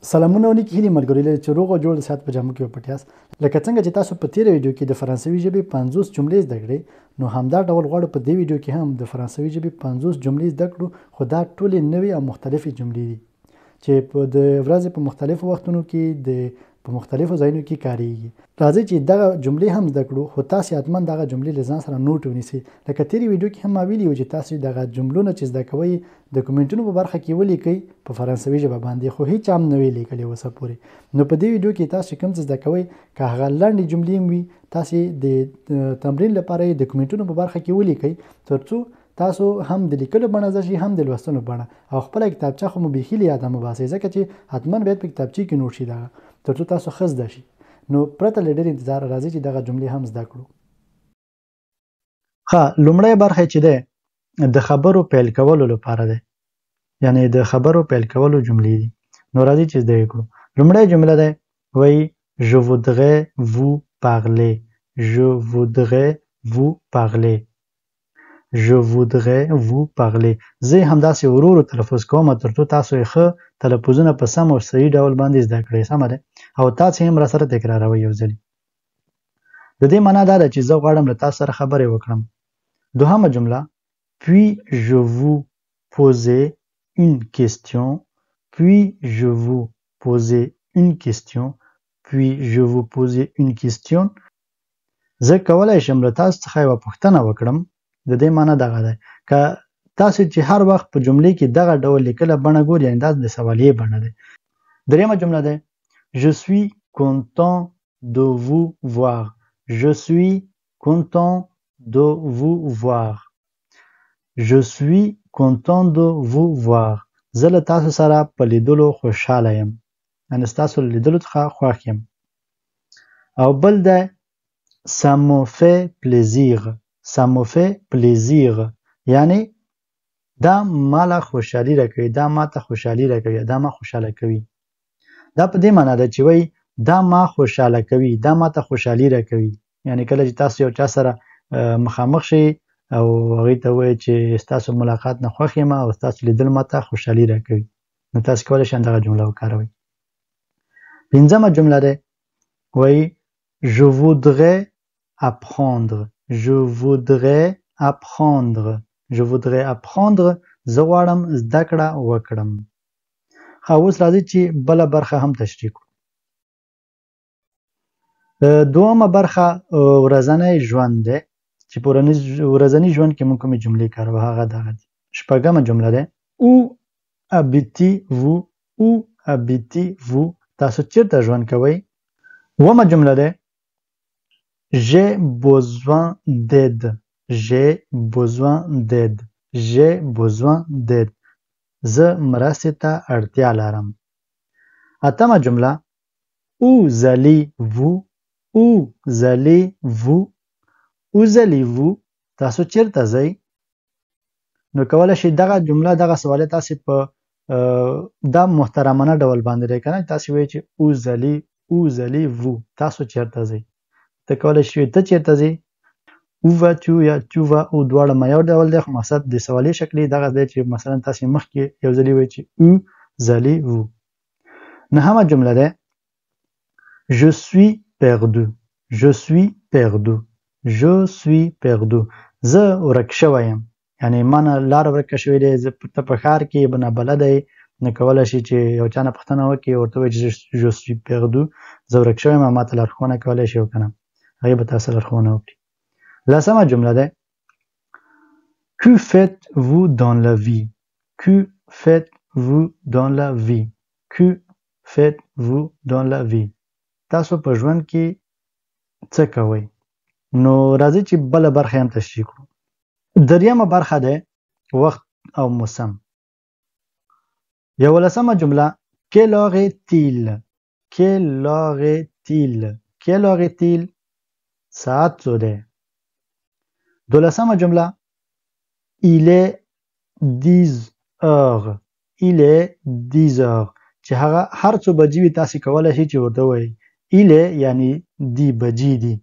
سلامونه ونیک هیلې ملګري لري چې روغ او جوړ د صحت په جامو کې وپټیاست لکه څنګه چې تاسو په تیره ویډیو کې د فرانسوي ژبې 50 جملې زده کړې نو همدا ډول غواړو په دې ویډیو کې هم د فرانسوي ژبې 50 جملې زده کړو خو دا ټولې نوې او مختلفې جملې دي چې په د ورځې په مختلفو وختونو کې په مختلفو ځایونو کې کاریږي راځي چې دغه جملې هم زده کړو خو تاسو حتما دغه جملې له ځان سره نوٹ ونیسئ لکه تیری ویډیو کې هم ما ویلي و چې تاسو دغه جملونه چې زده کوئ د کومنټونو په برخه کې ولیکئ په فرانسوي ژبه باندې خو هیڅ هم نه وی لیکلي اوسه پورې نو په دې ویډیو کې تاسو کوم څه زده کوئ که هغه لنډې جملې وي تاسو د تمرین لپاره د کومنټونو په برخه کې ولیکئ ترڅو تاسو هم د لیکلو بڼه زده شي هم د لوستلو بڼه او خپله کتابچه خو مو بیخي له یاده مه باسئ ځکه چې حتما باید په کتابچې کې نوټ شي دغه ترڅو تاسو ښه زده شي نو پرته له ډېر انتظار راځي چې دغه جملې هم زده کړو ښه لومړی برخه چې دی د خبرو پیل کولو لپاره دی یعنی د خبرو پیل کولو جملې دي نو راځي چې زده کړو لومړی جمله ده وایي je voudrais vous parler je voudrais vous parler je voudrais vous parler زه همداسې ورو ورو تلفظ کوم ترڅو تاسو یې ښه تلفظونه په سم او صحیح ډول باندې زده کړئ سمه ده او تاسو هم راسره تکراروئ یو ځلې د دې معنا دا ده چې زه غواړم له تاسو سره خبرې وکړم دوهمه جمله puis je vous poser une question puis je vous poser une question puis je vous poser une question زه کولای شم له تاسو څخه یوه پوښتنه وکړم د دې معنا دغه ده که تاسو چې هر وخت په جملې کې دغه ډول لیکله بڼه ګورئ یعنې دا د سوالیې بڼه ده دریمه جمله ده je suis content de vous voir je suis content de vous voir je suis content de vous voir زه له تاسو سره په لیدلو خوشحاله یم یعنې ستاسو له لیدلو څخه خوښ یم او بل ده ça me fait plaisir ça me fait plaisir یعنی دا ماله خوشحالي راکوي دا ماته خوشحالي راکوي دا ما خوشحاله کوي دا په دې معنا ده چې وایي دا ما خوشحاله کوي دا ماته خوشحالي راکوي یعنی کله چې تاسو یو چا سره مخامخ شئ او هغوی ته ووایئ چې ستاسو ملاقات نه خوښ یم او ستاسو لیدل ماته خوشحالي راکوي نو تاسو کولی شئ دغه جمله وکاروئ پنځمه جمله ده وایي je voudrais apprendre je voudrais apprendre je voudrais apprendre زه غواړم زده کړه وکړم ښه اوس راځئ چې بله برخه هم تشریح کړو دومه برخه ورځنی ژوند دی چې په ورځني ژوند کې موږ کومې جملې کاروو هغه دغه دي شپږمه جمله ده où habitez-vous où habitez-vous تاسو چیرته ژوند کوئ اوومه جمله ده j'ai besoin d'aide j'ai besoin d'aide j'ai besoin d'aide زه مرستې ته اړتیا لرم اتمه جمله où allez-vous où allez-vous où allez-vous تاسو چیرته ځئ نو کولی شئ دغه جمله دغه سوالیه تاسې په دا محترمانه ډول باندې دی که نه تاسې وایئ چې où allez-vous تاسو چیرته ځئ ته کولی شئ ته چیرته ځئ où vas-tu یا tu vas او دواړه ما یو ډول دی خو مقصد د سوالیې شکل یې دغه دی چې مثلا تاسې مخکې یو ځلې وایئ چې où allez-vous نهمه جمله ده je suis perdu je suis perdu je suis perdu زه ورک شوی یم یعنې ما نه لاره ورکه شوې دی ته په ښار کې نابلده یې نو کولی شي چې یو چا نه پوښتنه وکړي ورته ووایي چې je suis perdu زه ورک شوی یم ما ته لارښوونه کولی شي او که نه هغې به تاسو لارښوونه وکړي لسمه جمله ده que faites-vous dans la vie que faites-vous dans la vie que faites-vous dans la vie تاسو په ژوند کې څه کوئ نو راځئ چې بله برخه هم تشریح کړو دریمه برخه ده وخت او موسم یولسمه جمله quelle heure est-il quelle heure est-il quelle heure est-il ساعت څو دی دولسمه جمله il est 10 heures il est 10 heures چې هغه هر څو بجې وي تاسې کولی شئ چې ورته ووایئ il est یعنی دی بجې دي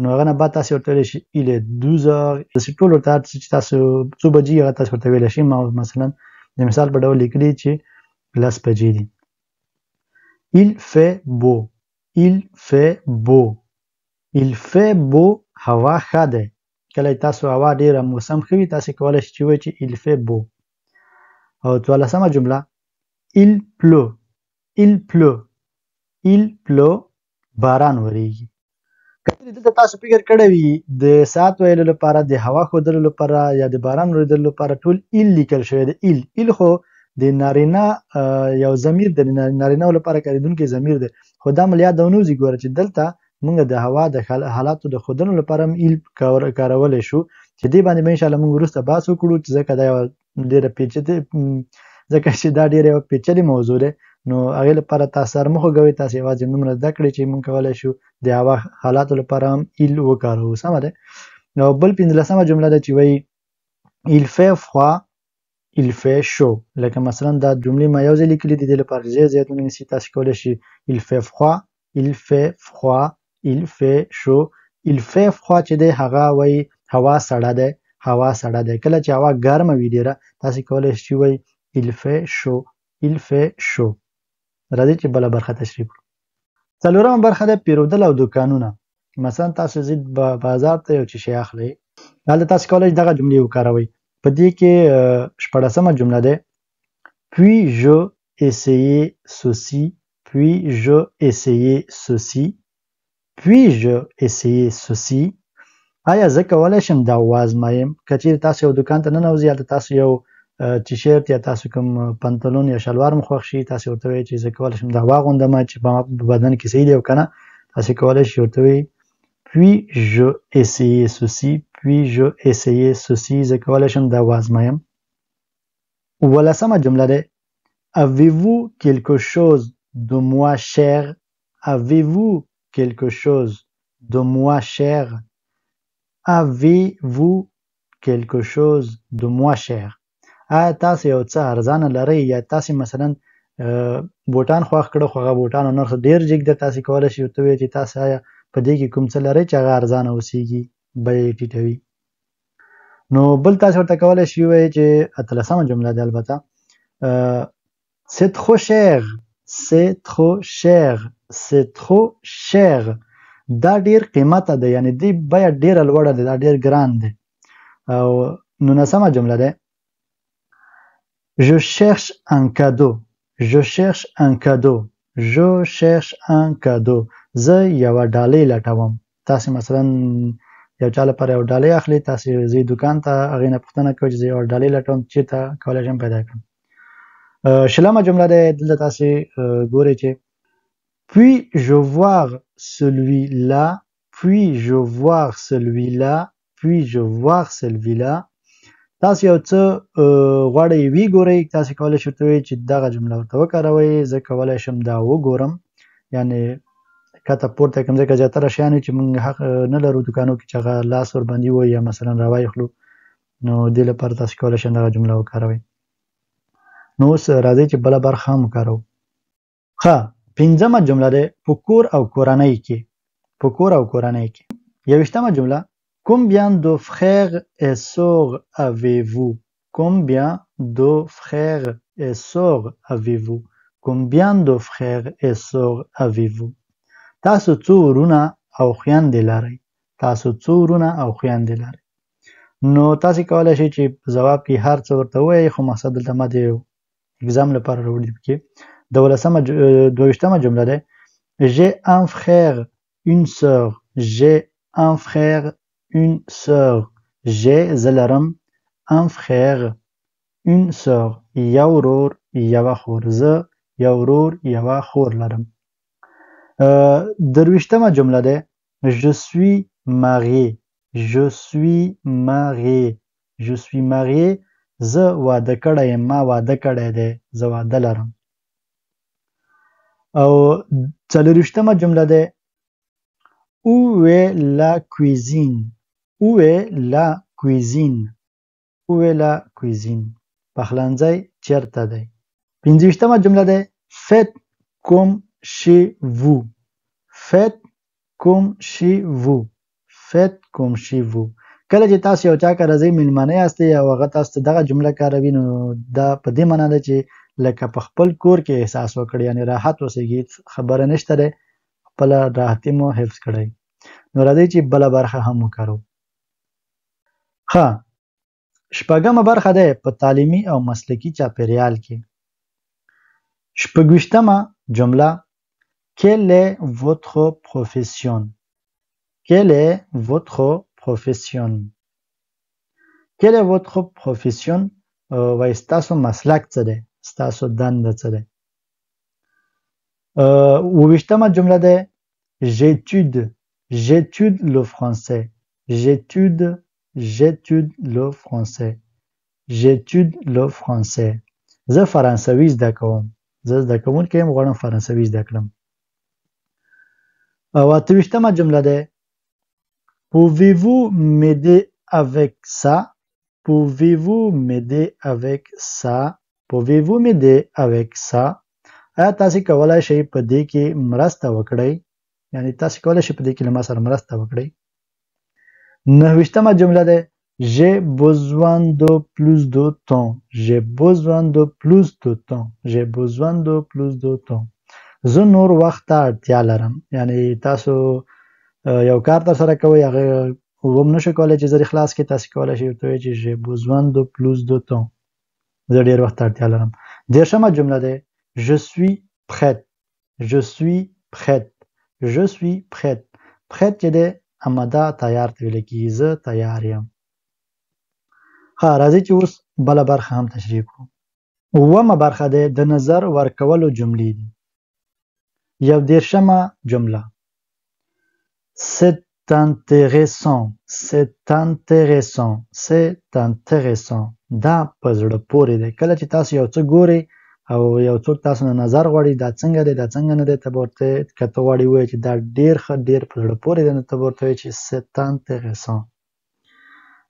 نو هغه نه بعد تاسې ورته ویلی شئ il est 12 heures داسې ټول ورته هر څه چې تاسو څو بجې هغه تاسې ورته ویلی شئ ما مثلا د مثال په ډول لیکلي چې 10 بجې دي Il fait beau. Il fait beau. Il fait beau. هوا ښه دی. کله تاسو هوا ډیره موسم ښه وي تاسو کولی شئ چې ووایئ چې il fait beau. او 14مه جمله il pleut. Il pleut. Il pleut. باران وریږي. کله دلته تاسو فکر کړی وي د ساعت ویلو لپاره د هوا ښودلو لپاره یا د باران وریدلو لپاره ټول il لیکل شوی دی. il خو د نارینه یو ضمیر د نارینه لپاره کارېدونکی ضمیر دی خو دا مل یاد ونوځي ګوره چې دلته موږ د هوا د حالاتو د ښودلو لپاره هم il کارولی شو چې دې باندې به انشاءالله موږ وروسته بحث وکړو چې ځکه دا یوه ډېره ځکه چې دا ډېره یوه پیچلې موضوع دی نو هغې لپاره تاسو سر مه خوږوئ تاسو یوازې دومره زده کړئ چې موږ کولی شو د هوا حالاتو لپاره هم il وکاروو سمه ده نو بل 15مه جمله ده چې وایي il fait froid il fait chaud لکه مثلا دا جملې ما یو ځای لیکلي دي دې لپاره زیاتونه نیسي تاسو کولی شئ il fait froid il fait froid il fait chaud il fait froid چې دی هغه وایي هوا سړه دی هوا سړه دی کله چې هوا ګرمه وي ډېره تاسو کولی شئ وایي il fait chaud il fait chaud راځئ چې بله برخه تشریح کړو څلورمه برخه ده پیرودل او دوکانونه مثلا تاسو ځئ بازار ته یو څه شی اخلئ هلته تاسو کولی شئ دغه جملې وکاروئ په دې کې 14مه جمله ده puis-je essayer ceci puis-je essayer ceci puis-je essayer ceci آیا زه کولی شم دا وازمایم که چیرې تاسو یو دوکان ته ننوځئ هلته تاسو یو ټي-شرټ یا تاسو کوم پنتلون یا شلوار مو خوښ شي تاسو ورته وایئ چې زه کولی شم دا واغوندم چې په بدن کې صحیح دی او که نه تاسو کولی شئ ورته وایئ puis-je essayer ceci puis-je essayer ceci زه کولی شم دا وازمایم 15مه جمله ده avez-vous quelque chose de moins cher avez-vous quelque chose de moins cher avez-vous quelque chose de moins cher آیا تاسو یو څه ارزانه لرئ یا تاسو مثلا بوټان خوښ کړه خو هغه بوټانو نرخ ډېر جګ ده تاسو کولی شئ ورته ووایئ چې تاسو آیا په دې کې کوم څه لرئ چې هغه ارزانه اوسیږي بیه یې ټیټه وي نو بل تاسو ورته کولی شئ ووایئ چې 13مه جمله ده البته c'est trop cher c'est trop cher c'est trop cher دا ډېر قیمته ده یعنې دې بیه ډېره لوړه ده دا ډېر ګران دی او 19مه جمله ده Je cherche un cadeau. Je cherche un cadeau. Je cherche un cadeau. زه یوه ډالۍ لټوم. تاسو مثلا یو چا لپاره یو ډالۍ اخلئ تاسو ځئ دوکان ته هغې نه پوښتنه کوئ چې زه یوه ډالۍ لټوم چېرته کولی شم پیدا کړم 20مه جمله ده دلته تاسو ګورئ چې puis-je voir celui-là puis-je voir celui-là puis-je voir celui-là تاسو یو څه غواړئ وی ګورئ تاسو کولی شئ ورته ووایئ چې دغه جمله ورته وکاروئ زه کولی شم دا وګورم یعنې کته پورته کوم ځای که زیاتره شیان وي چې موږ حق نه لرو دوکانو کې چې هغه لاس ورباندې ووایي یا مثلا راوایخلو نو دې لپاره تاسو کولی شئ دغه جمله وکاروئ نو اوس راځئ چې بله برخه هم وکاروو ښه 5مه جمله ده په کور او کورنۍ کې په کور او کورنۍ کې 21مه جمله Combien de frères et sœurs avez-vous? Combien de frères et sœurs avez-vous? Combien de frères et sœurs avez-vous? تاسو څو ورونه او خویندې لرئ تاسو څو ورونه او خویندې لرئ نو تاسو کولی شئ چې په ځواب کې هر څه ورته ووایئ خو مقصد دلته ما د اګزام لپاره راوړي پکې 22مه جمله ده J'ai un frère une sœur J'ai un frère une sœur j'ai زه لرم un frère une sœur یو ورور یوه خور زه یو ورور یوه خور لرم 23مه جمله ده je suis marié je suis marié je suis marié زه واده کړی یم ما واده کړی دی زه واده لرم او 24مه جمله ده où est la cuisine Où est la cuisine? Où est la cuisine? پخلنځی چیرته دی 25مه جمله ده Faites comme chez vous Faites comme chez vous Faites comme chez vous کله چې تاسو یو چا کره ځئ میلمانه یاستئ او هغه تاسو ته دغه جمله کاروي نو دا په دې معنا ده چې لکه په خپل کور کې احساس وکړي، یعنی راحت اوسېږي، خبره نشته دی، خپله راحتي مو حفظ کړئ. نو راځئ چې بله برخه هم وکارو. ښه، شپږمه برخه دی په تعلیمي او مسلکي چاپیریال کې. شپږویشتمه جمله Quelle est votre profession? Quelle est votre profession? Quelle est votre profession? وایي ستاسو مسلک څه دی؟ ستاسو دنده څه دی؟ اوویشتمه جمله ده J'étude le français. J'étude le français. J'étude le français. زه فرانسوي زده کوم. زه زده کوونکی یم، غواړم فرانسوي زده کړم. او اتهویشتمه جمله ده Pouvez-vous m'aider avec ça? Pouvez-vous m'aider avec ça? Pouvez-vous m'aider avec ça? آیا تاسو کولای شئ په دې کې مرسته وکړئ؟ یعنی تاسو کولای شئ په دې کې له ما سره مرسته وکړئ. نهویشتمه جمله ده J'ai besoin de plus de temps. J'ai besoin de plus de temps. J'ai besoin de plus de temps. زه نور وخت ته اړتیا لرم. یعنی تاسو یو کار ترسره کوئ، هغه هم نشئ کولی چې زر خلاص کړئ، تاسو کولی شئ ورته ووایئ چې J'ai besoin de plus de temps. زه ډېر وخت ته اړتیا لرم. دېرشمه جمله ده Je suis prête. Je suis prête. Je suis prête. prête چې دی آماده تیار ته ویل کېږي. زه تیار یم. ښه، راځئ چې اوس بله برخه هم تشریح کړو. اوومه برخه دی د نظر ورکولو جملې دي. یو دېرشمه جمله C'est intéressant. C'est intéressant. C'est intéressant. دا په زړه پورې دی. کله چې تاسو یو څه ګورئ او یو څوک تاسو نه نظر غواړي دا څنګه دی، دا څنګه نه دی، ته به ورته که ته غواړې ووایې چې دا ډېر ښه، ډېر په زړه پورې دی، نو ته به ورته وایې چې C'est intéressant.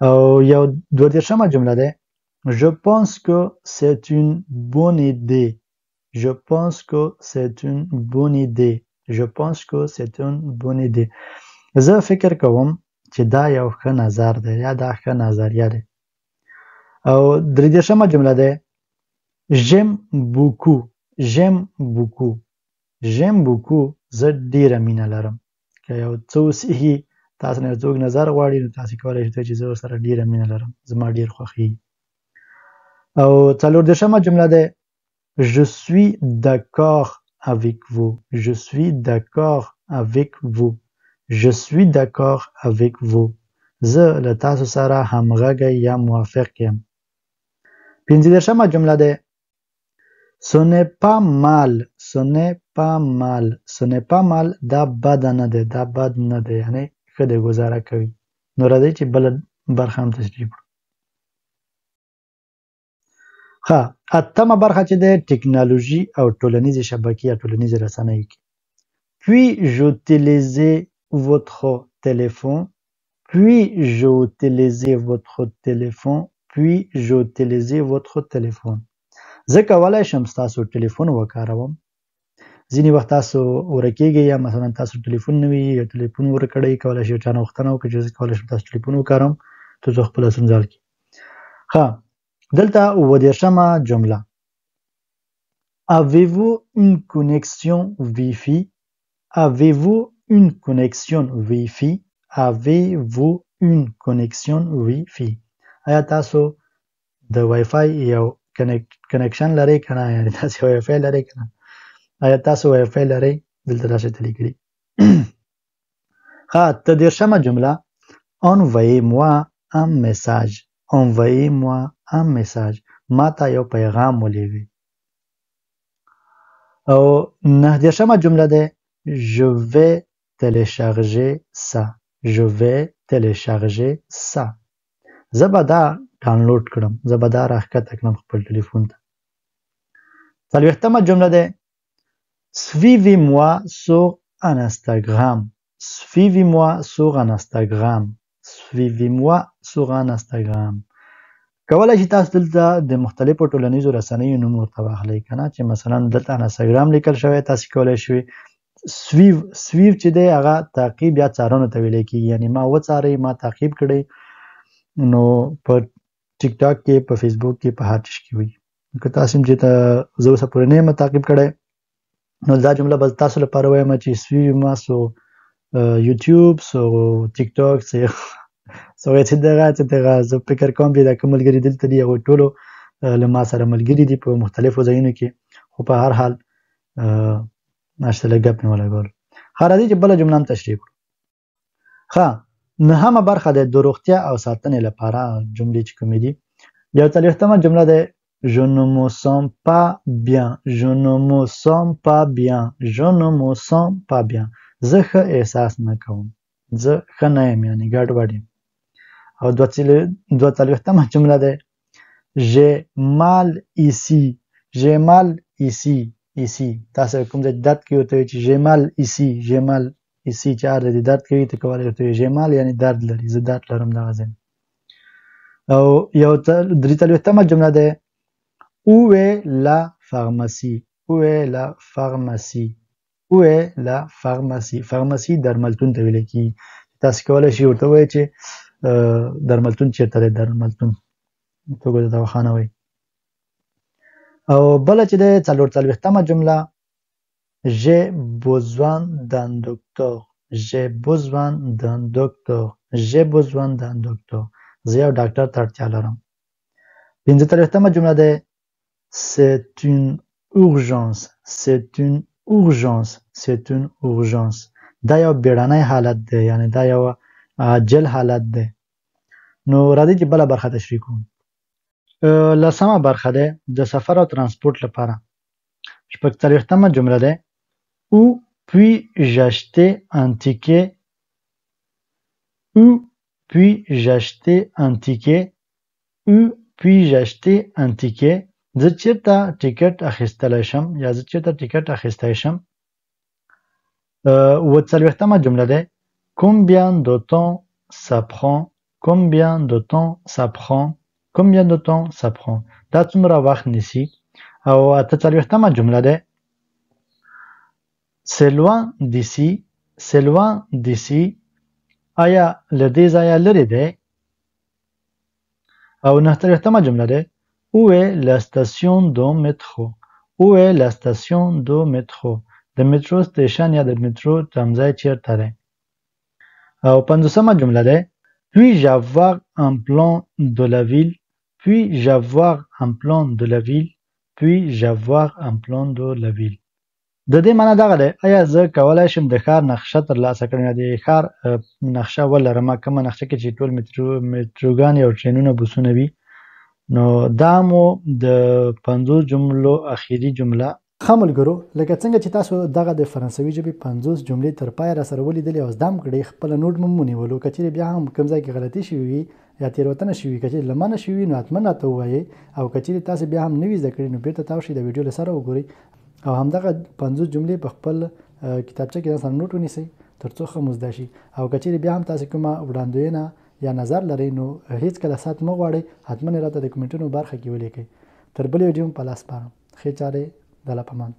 او یو دوه دېرشمه جمله دی Je pense que c'est une bonne idée. Je pense que c'est une bonne idée. Je pense que c'est une bonne idée. زه فکر کوم چې دا یو ښه نظر دی یا دا ښه نظریه دی. او درې دېرشمه جمله دی J'aime beaucoup. J'aime beaucoup. J'aime beaucoup. زه ډېره مینه لرم. که یو څه اوسېږي، تاسو نه یو څوک نظر غواړي، نو تاسو کولی شئ چې زه ورسره ډېره مینه لرم، زما ډېر خوښېږي. او څلور دېرشمه جمله دی Je suis d'accord avec vous. Je suis d'accord avec vous. Je suis d'accord avec vous. زه له تاسو سره همغږی یا موافق یم. پنځه دېرشمه جمله دی Ce n'est pas mal. Ce n'est pas mal. Ce n'est pas mal. دا بده نه دی، دا بد نه دی، یعنی ښه دی، ګزاره کوي. نو راځئ چې بله برخه هم تشریح کړو. ښه، اتمه برخه چې دی ټکنالوژي او ټولنیزې شبکې یا ټولنیزې رسنۍ کې. Puis-je utiliser votre téléphone? Puis-je utiliser votre téléphone? Puis-je utiliser votre téléphone? زه کولی شم ستاسو ټلیفون وکاروم. ځینې وخت تاسو ورکېږئ یا مثلا تاسو ټلیفون نه وي یا ټلیفون ورکړئ، کولی شئ چا نه غوښتنه وکړئ چې زه کولی شم تاسو ټلیفون وکاروم تر څو خپله ستونزه حل کړي. ښه، دلته اووه دېرشمه جمله Avez-vous une connexion Wi-Fi? Avez-vous une connexion Wi-Fi? Avez-vous une connexion Wi-Fi? آیا تاسو د وای فای یو کنکشن لرئ که نه؟ یعنې تاسو وای فای لرئ که نه؟ آیا تاسو وای فای لرئ؟ دلته راشئ ته لیکلي. ښه، اته دېرشمه جمله Envoyez-moi un message. Envoyez-moi un message. ما ته یو پیغام ولیږئ. او نهه دېرشمه جمله ده Je vais télécharger ça. Je vais télécharger ça. زه به دا ډاونلوډ کړم، زه به دا راښکته کړم خپل ټلیفون ته. څلوېښتمه جمله ده Suivez-moi sur un Instagram. Suivez-moi sur un Instagram. Suivez-moi sur un Instagram. کولی شئ تاسو دلته د مختلفو ټولنیزو رسنیو نوم ورته واخلئ که نه، چې مثلا دلته انستاګرام لیکل شوی، تاسو کولی شئ سویو چې دی هغه تعقیب یا څارنو ته ویلی کېږي، یعنې ما وڅارئ، ما تعقیب کړئ. نو په ټیک ټاک کې، په فیسبوک کې، په هر چیز کې وي. که تاسو چې زه اوسه پورې نه یم تعقیب کړی نو دا جمله به تاسو لپاره وایم چې سویما سو یوټیوب سو ټیک ټاک سو چې دغه زه فکر کوم چې دا کوم ملګري دلته دي هغوی ټولو له ما سره ملګري دي په مختلفو ځایونو کې خو په هر حال ناشته لږ ګپ مې ولګول ښه راځئ چې بله جمله هم تشریح کړو ښه نهمه برخه د روغتیا او ساتنې لپاره جملې چې کومې دي یو څلوېښتمه جمله ده Je ne me sens pas bien. Je ne me sens pas bien. Je ne me sens pas bien. زه ښه احساس نه کوم. زه ښه نه یم یعنې ګډوډ یم. او دوه څلوېښتمه جمله ده J'ai mal ici. J'ai mal ici. ici. تاسو کوم ځای درد کوي ورته وایي چې J'ai mal ici. J'ai mal ici چې هر ځای درد کوي ته کولی ورته وایي J'ai mal یعنې درد لري. زه درد لرم دغه ځای. او یو درې څلوېښتمه جمله ده Où est la pharmacie? Où est la pharmacie? Où est la pharmacie? pharmacie درملتون ته ویل کېږي. تاسو کولی شئ ورته ووایئ چې درملتون چېرته دی درملتون توګه د دواخانه وایي. او بله چې دی څلوېښتمه جمله J'ai besoin d'un docteur. J'ai besoin d'un docteur. J'ai besoin d'un docteur. زه یو ډاکټر ته اړتیا لرم. پنځه څلوېښتمه جمله دی C'est une urgence. C'est une urgence. C'est une urgence. دا یو بیړنی حالت دی یعنی دا یو عاجل حالت دی. نو راځئ چې بله برخه تشریح کوو. لسمه برخه دی د سفر او ترانسپورټ لپاره. شپږ څلوېښتمه جمله دی Où puis-je acheter un ticket? Où puis-je acheter un ticket? Où puis-je acheter un ticket? زه چېرته ټیکټ اخیستلی شم یا زه چېرته ټیکټ اخیستی شم. اووه څلوېښتمه جمله دی Combien de temps ça prend? Combien de temps ça prend? Combien de temps ça prend? دا څومره وخت نیسي. او اته څلوېښتمه جمله دی C'est loin d'ici. C'est loin d'ici. آیا له دې ځایه لرې دی. او نهه څلوېښتمه جمله دی Où est la station de métro? Où est la station de métro? د میټرو سټیشن یا د میټرو تمځای چیرته دی. او پنځوسمه جمله دی Puis-je avoir un plan de la ville? Puis-je avoir un plan de la ville? Puis-je avoir un plan de la ville? د دې معنی دغه دی آیا زه کولی شم د ښار نقشه ترلاسه کړم یا د ښار نقشه ولرم کومه نقشه کې چې ټول میټروګانې او ټرینونه بسونه وي. نو دا مو د 50 جملو اخیری جمله. ښه ملګرو لکه څنګه چې تاسو دغه د فرانسوي ژبې 50 جملې تر پایه راسره ولیدلې او زده هم کړئ خپله نوټ مو ونیولو که چیرې بیا هم کوم ځای کې غلطي شوې وي یا تېروتنه شوې وي که چیرې له منه شوې وي نو حتما راته ووایئ او که چیرې تاسو بیا هم نه وي زده کړي نو بېرته تاو شئ د ویډیو له سره وګورئ او همدغه 50 جملې په خپل کتابچه کې ځان سره نوټ ونیسئ تر څو ښه مو زده شي. او که چیرې بیا هم تاسو کومه وړاندوینه یا نظر لرئ نو هیڅکله سات مه غواړئ حتما یې راته د کومنټونو برخه کې ولیکئ. تر بلې ویډیو په لاس سپارم. ښې چارې د الله په امان.